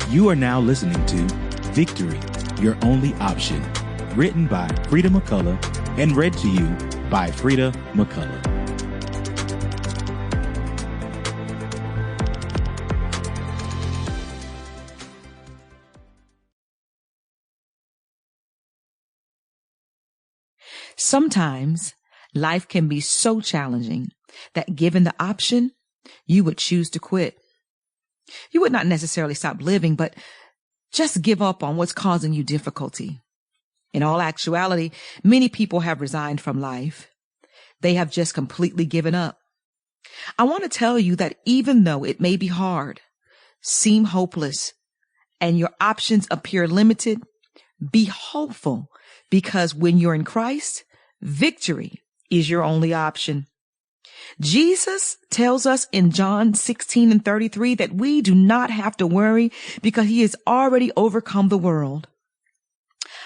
You are now listening to Victory, Your Only Option, written by Freida Mccullough and read to you by Freida Mccullough. Sometimes life can be so challenging that given the option, you would choose to quit. You would not necessarily stop living, but just give up on what's causing you difficulty. In all actuality, many people have resigned from life. They have just completely given up. I want to tell you that even though it may be hard, seem hopeless, and your options appear limited, be hopeful, because when you're in Christ, victory is your only option. Jesus tells us in John 16:33 that we do not have to worry because he has already overcome the world.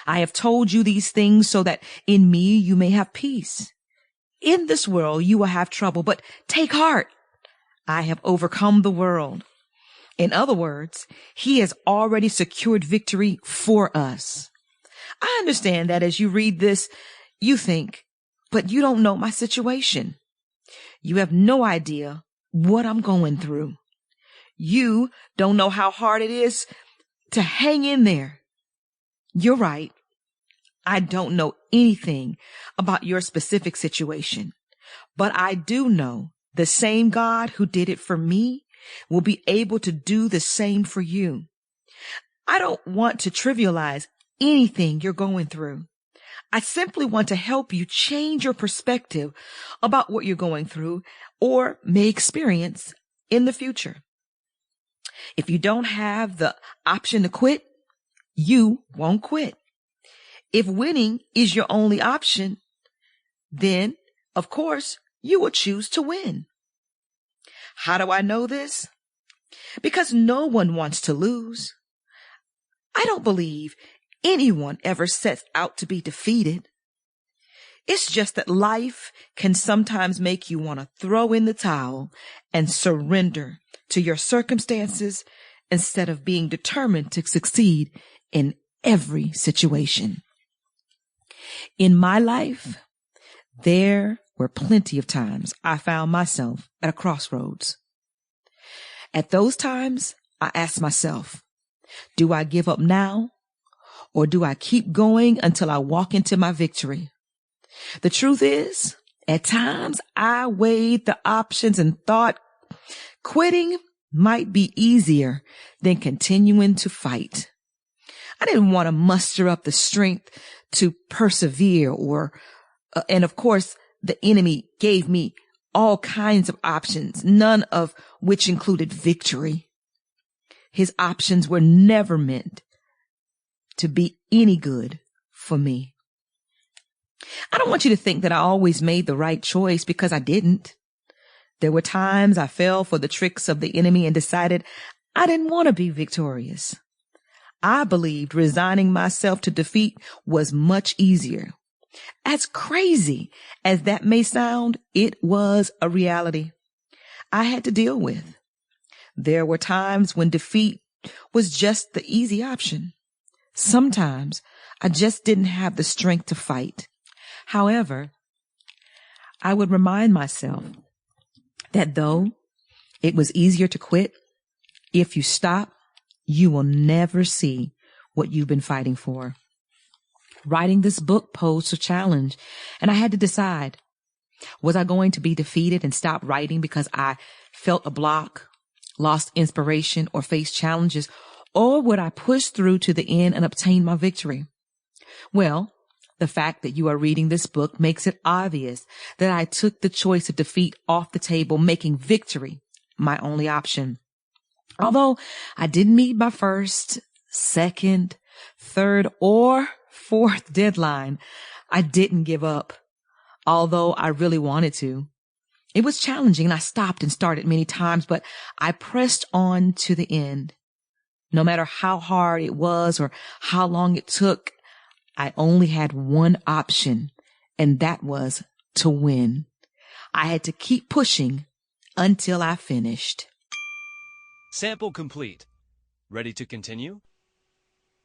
I have told you these things so that in me you may have peace. In this world you will have trouble, but take heart. I have overcome the world. In other words, he has already secured victory for us. I understand that as you read this, you think, but you don't know my situation. You have no idea what I'm going through. You don't know how hard it is to hang in there. You're right. I don't know anything about your specific situation, but I do know the same God who did it for me will be able to do the same for you. I don't want to trivialize anything you're going through. I simply want to help you change your perspective about what you're going through or may experience in the future. If you don't have the option to quit, you won't quit. If winning is your only option, then, of course, you will choose to win. How do I know this? Because no one wants to lose. I don't believe anyone ever sets out to be defeated. It's just that life can sometimes make you want to throw in the towel and surrender to your circumstances instead of being determined to succeed in every situation. In my life, there were plenty of times I found myself at a crossroads. At those times, I asked myself, do I give up now? Or do I keep going until I walk into my victory? The truth is, at times I weighed the options and thought quitting might be easier than continuing to fight. I didn't want to muster up the strength to persevere and of course, the enemy gave me all kinds of options, none of which included victory. His options were never meant to be any good for me. I don't want you to think that I always made the right choice, because I didn't. There were times I fell for the tricks of the enemy and decided I didn't want to be victorious. I believed resigning myself to defeat was much easier. As crazy as that may sound, it was a reality I had to deal with. There were times when defeat was just the easy option. Sometimes I just didn't have the strength to fight. However, I would remind myself that though it was easier to quit, if you stop, you will never see what you've been fighting for. Writing this book posed a challenge, and I had to decide, was I going to be defeated and stop writing because I felt a block, lost inspiration, or faced challenges? Or would I push through to the end and obtain my victory? Well, the fact that you are reading this book makes it obvious that I took the choice of defeat off the table, making victory my only option. Although I didn't meet my first, second, third, or fourth deadline, I didn't give up, although I really wanted to. It was challenging, and I stopped and started many times, but I pressed on to the end. No matter how hard it was or how long it took, I only had one option, and that was to win. I had to keep pushing until I finished. Sample complete. Ready to continue?